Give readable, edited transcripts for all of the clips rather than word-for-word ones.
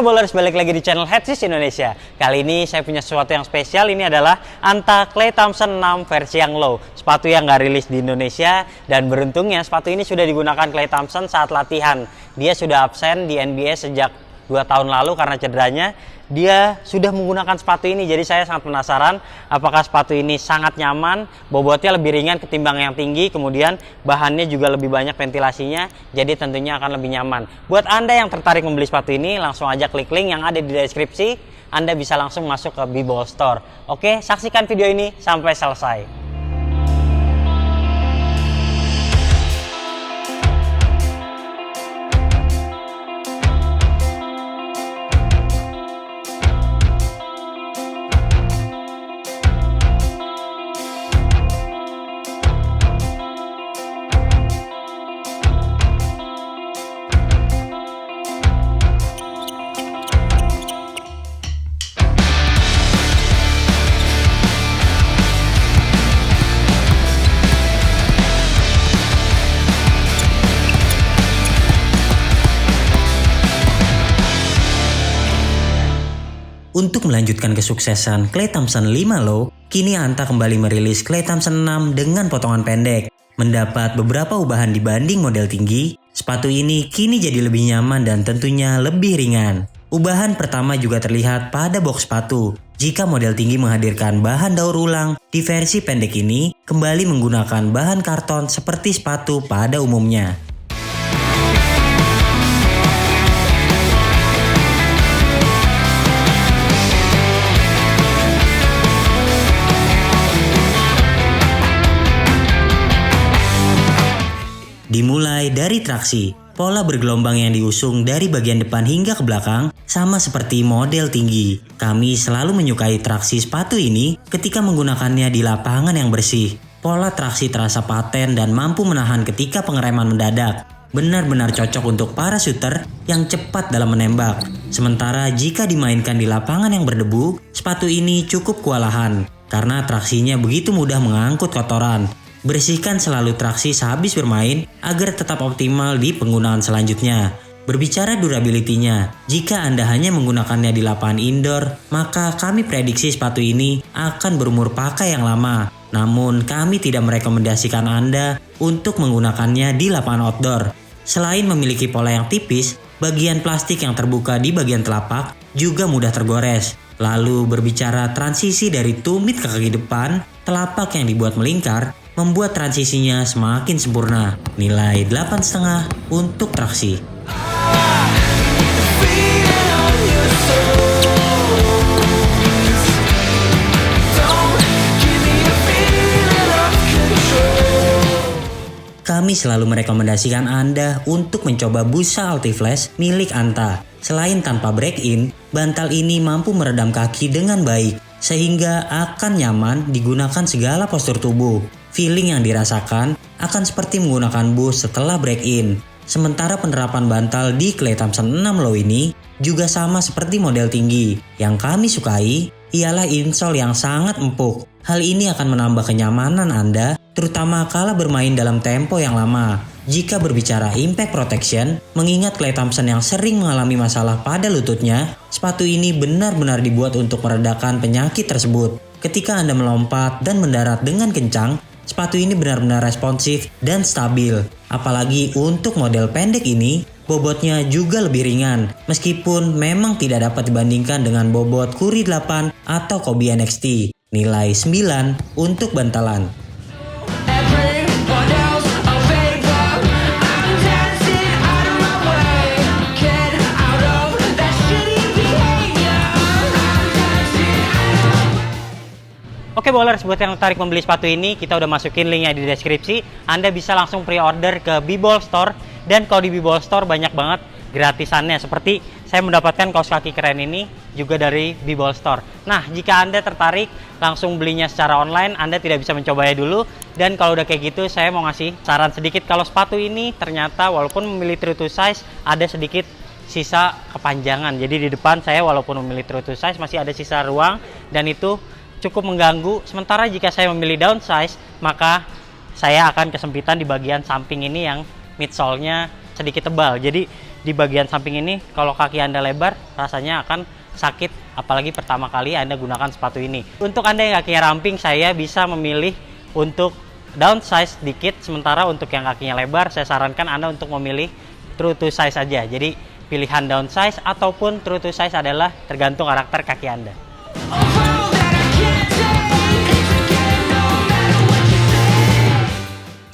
Bowlers, balik lagi di channel Headsys Indonesia. Kali ini saya punya sesuatu yang spesial. Ini adalah Anta Klay Thompson 6 versi yang low. Sepatu yang nggak rilis di Indonesia. Dan beruntungnya sepatu ini sudah digunakan Klay Thompson saat latihan. Dia sudah absen di NBA sejak 2 tahun lalu karena cederanya. Dia sudah menggunakan sepatu ini, jadi saya sangat penasaran apakah sepatu ini sangat nyaman, bobotnya lebih ringan ketimbang yang tinggi, kemudian bahannya juga lebih banyak ventilasinya, jadi tentunya akan lebih nyaman. Buat Anda yang tertarik membeli sepatu ini, langsung aja klik link yang ada di deskripsi. Anda bisa langsung masuk ke B-Ball Store. Oke, saksikan video ini sampai selesai. Untuk melanjutkan kesuksesan Klay Thompson 5 Low, kini Anta kembali merilis Klay Thompson 6 dengan potongan pendek. Mendapat beberapa ubahan dibanding model tinggi, sepatu ini kini jadi lebih nyaman dan tentunya lebih ringan. Ubahan pertama juga terlihat pada box sepatu. Jika model tinggi menghadirkan bahan daur ulang, di versi pendek ini kembali menggunakan bahan karton seperti sepatu pada umumnya. Dimulai dari traksi, pola bergelombang yang diusung dari bagian depan hingga ke belakang sama seperti model tinggi. Kami selalu menyukai traksi sepatu ini ketika menggunakannya di lapangan yang bersih. Pola traksi terasa paten dan mampu menahan ketika pengereman mendadak. Benar-benar cocok untuk para shooter yang cepat dalam menembak. Sementara jika dimainkan di lapangan yang berdebu, sepatu ini cukup kewalahan karena traksinya begitu mudah mengangkut kotoran. Bersihkan selalu traksi sehabis bermain agar tetap optimal di penggunaan selanjutnya. Berbicara durability-nya, jika Anda hanya menggunakannya di lapangan indoor, maka kami prediksi sepatu ini akan berumur pakai yang lama. Namun kami tidak merekomendasikan Anda untuk menggunakannya di lapangan outdoor. Selain memiliki pola yang tipis, bagian plastik yang terbuka di bagian telapak juga mudah tergores. Lalu berbicara transisi dari tumit ke kaki depan, telapak yang dibuat melingkar membuat transisinya semakin sempurna. Nilai 8,5 untuk traksi. Kami selalu merekomendasikan Anda untuk mencoba busa Ultiflash milik Anta. Selain tanpa break-in, bantal ini mampu meredam kaki dengan baik, sehingga akan nyaman digunakan segala postur tubuh. Feeling yang dirasakan akan seperti menggunakan bus setelah break-in. Sementara penerapan bantal di Klay Thompson 6 Low ini juga sama seperti model tinggi. Yang kami sukai ialah insole yang sangat empuk. Hal ini akan menambah kenyamanan Anda, terutama kala bermain dalam tempo yang lama. Jika berbicara impact protection, mengingat Klay Thompson yang sering mengalami masalah pada lututnya, sepatu ini benar-benar dibuat untuk meredakan penyakit tersebut. Ketika Anda melompat dan mendarat dengan kencang, sepatu ini benar-benar responsif dan stabil. Apalagi untuk model pendek ini, bobotnya juga lebih ringan. Meskipun memang tidak dapat dibandingkan dengan bobot Curry 8 atau Kobe NXT. Nilai 9 untuk bantalan. Oke Bowlers, buat yang tertarik membeli sepatu ini, kita udah masukin linknya di deskripsi. Anda bisa langsung pre-order ke B-Ball Store. Dan kalau di B-Ball Store banyak banget gratisannya. Seperti saya mendapatkan kaos kaki keren ini juga dari B-Ball Store. Nah, jika Anda tertarik langsung belinya secara online, Anda tidak bisa mencobanya dulu. Dan kalau udah kayak gitu, saya mau ngasih saran sedikit. Kalau sepatu ini ternyata walaupun memilih true to size, ada sedikit sisa kepanjangan. Jadi di depan saya walaupun memilih true to size, masih ada sisa ruang. Dan itu cukup mengganggu. Sementara jika saya memilih downsize, maka saya akan kesempitan di bagian samping ini yang midsole-nya sedikit tebal. Jadi di bagian samping ini kalau kaki Anda lebar rasanya akan sakit, apalagi pertama kali Anda gunakan sepatu ini. Untuk Anda yang kakinya ramping, saya bisa memilih untuk downsize dikit, sementara untuk yang kakinya lebar saya sarankan Anda untuk memilih true to size saja. Jadi pilihan downsize ataupun true to size adalah tergantung karakter kaki Anda.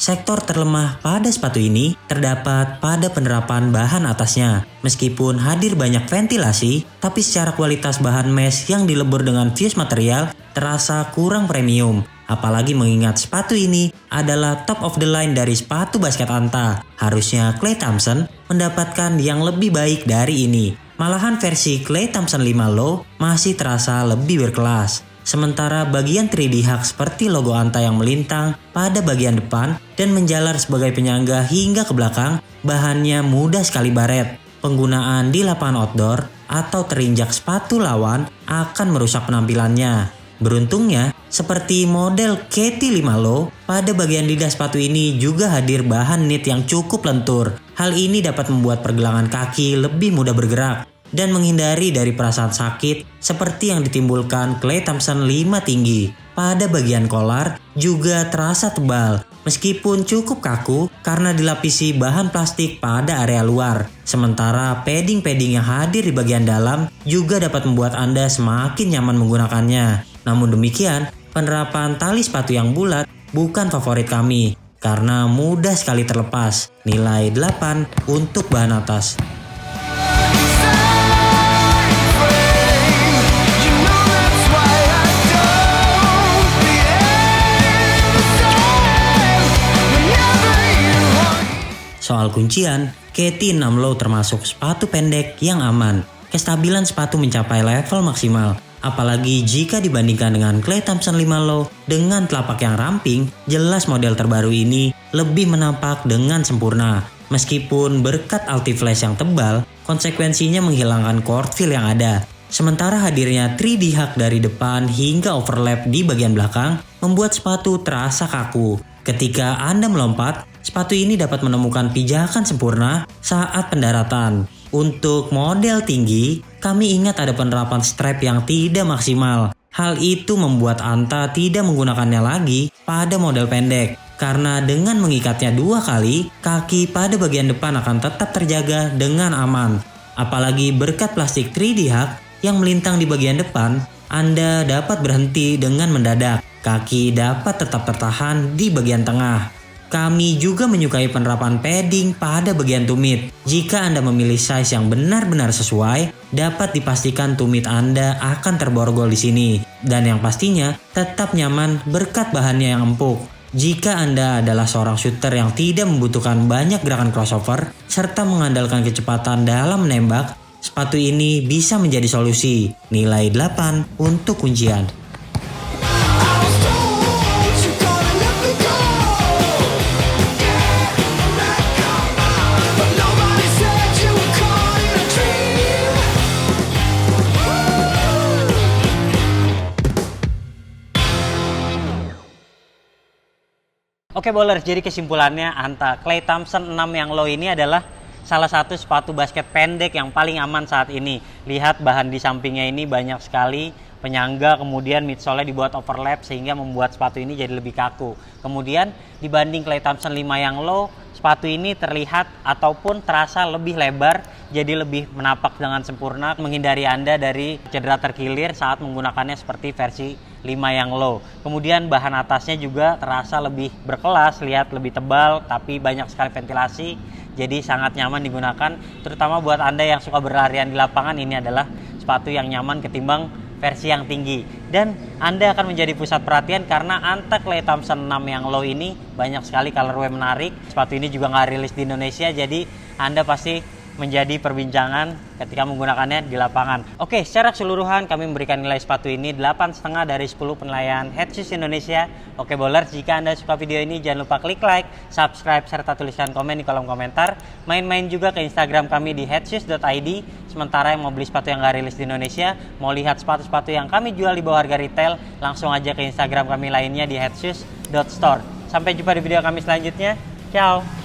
Sektor terlemah pada sepatu ini terdapat pada penerapan bahan atasnya. Meskipun hadir banyak ventilasi, tapi secara kualitas bahan mesh yang dilebur dengan fuse material terasa kurang premium. Apalagi mengingat sepatu ini adalah top of the line dari sepatu basket Anta. Harusnya Klay Thompson mendapatkan yang lebih baik dari ini. Malahan versi Klay Thompson 5 Low masih terasa lebih berkelas. Sementara bagian 3D Hug seperti logo Anta yang melintang pada bagian depan dan menjalar sebagai penyangga hingga ke belakang, bahannya mudah sekali baret. Penggunaan di lapangan outdoor atau terinjak sepatu lawan akan merusak penampilannya. Beruntungnya, seperti model KT5 Low, pada bagian lidah sepatu ini juga hadir bahan knit yang cukup lentur. Hal ini dapat membuat pergelangan kaki lebih mudah bergerak dan menghindari dari perasaan sakit seperti yang ditimbulkan Klay Thompson 5 tinggi. Pada bagian kolar juga terasa tebal meskipun cukup kaku karena dilapisi bahan plastik pada area luar. Sementara padding-padding yang hadir di bagian dalam juga dapat membuat Anda semakin nyaman menggunakannya. Namun demikian, penerapan tali sepatu yang bulat bukan favorit kami karena mudah sekali terlepas. Nilai 8 untuk bahan atas. Soal kuncian, KT6 Low termasuk sepatu pendek yang aman. Kestabilan sepatu mencapai level maksimal. Apalagi jika dibandingkan dengan Klay Thompson 5 Low dengan telapak yang ramping, jelas model terbaru ini lebih menampak dengan sempurna. Meskipun berkat Altiflash yang tebal, konsekuensinya menghilangkan court feel yang ada. Sementara hadirnya 3D Hug dari depan hingga overlap di bagian belakang membuat sepatu terasa kaku. Ketika Anda melompat, sepatu ini dapat menemukan pijakan sempurna saat pendaratan. Untuk model tinggi, kami ingat ada penerapan strap yang tidak maksimal. Hal itu membuat Anta tidak menggunakannya lagi pada model pendek. Karena dengan mengikatnya 2 kali, kaki pada bagian depan akan tetap terjaga dengan aman. Apalagi berkat plastik 3D Hug yang melintang di bagian depan, Anda dapat berhenti dengan mendadak. Kaki dapat tetap tertahan di bagian tengah. Kami juga menyukai penerapan padding pada bagian tumit. Jika Anda memilih size yang benar-benar sesuai, dapat dipastikan tumit Anda akan terborgol di sini. Dan yang pastinya tetap nyaman berkat bahannya yang empuk. Jika Anda adalah seorang shooter yang tidak membutuhkan banyak gerakan crossover serta mengandalkan kecepatan dalam menembak, sepatu ini bisa menjadi solusi. Nilai 8 untuk kuncian. Oke bowlers, jadi kesimpulannya Anta Klay Thompson 6 yang low ini adalah salah satu sepatu basket pendek yang paling aman saat ini. Lihat bahan di sampingnya ini banyak sekali penyangga, kemudian midsole-nya dibuat overlap sehingga membuat sepatu ini jadi lebih kaku. Kemudian dibanding Klay Thompson 5 yang low, sepatu ini terlihat ataupun terasa lebih lebar, jadi lebih menapak dengan sempurna, menghindari Anda dari cedera terkilir saat menggunakannya seperti versi 5 yang low. Kemudian bahan atasnya juga terasa lebih berkelas, lihat lebih tebal tapi banyak sekali ventilasi, jadi sangat nyaman digunakan. Terutama buat Anda yang suka berlarian di lapangan, ini adalah sepatu yang nyaman ketimbang versi yang tinggi. Dan Anda akan menjadi pusat perhatian karena Anta Klay Thompson 6 yang low ini banyak sekali colorway menarik. Sepatu ini juga nggak rilis di Indonesia, jadi Anda pasti menjadi perbincangan ketika menggunakannya di lapangan. Oke, secara keseluruhan kami memberikan nilai sepatu ini 8,5 dari 10 penilaian Head Shoes Indonesia. Oke bowlers, jika Anda suka video ini jangan lupa klik like, subscribe, serta tuliskan komen di kolom komentar. Main-main juga ke Instagram kami di headshoes.id. Sementara yang mau beli sepatu yang nggak rilis di Indonesia, mau lihat sepatu-sepatu yang kami jual di bawah harga retail, langsung aja ke Instagram kami lainnya di headshoes.store. Sampai jumpa di video kami selanjutnya. Ciao!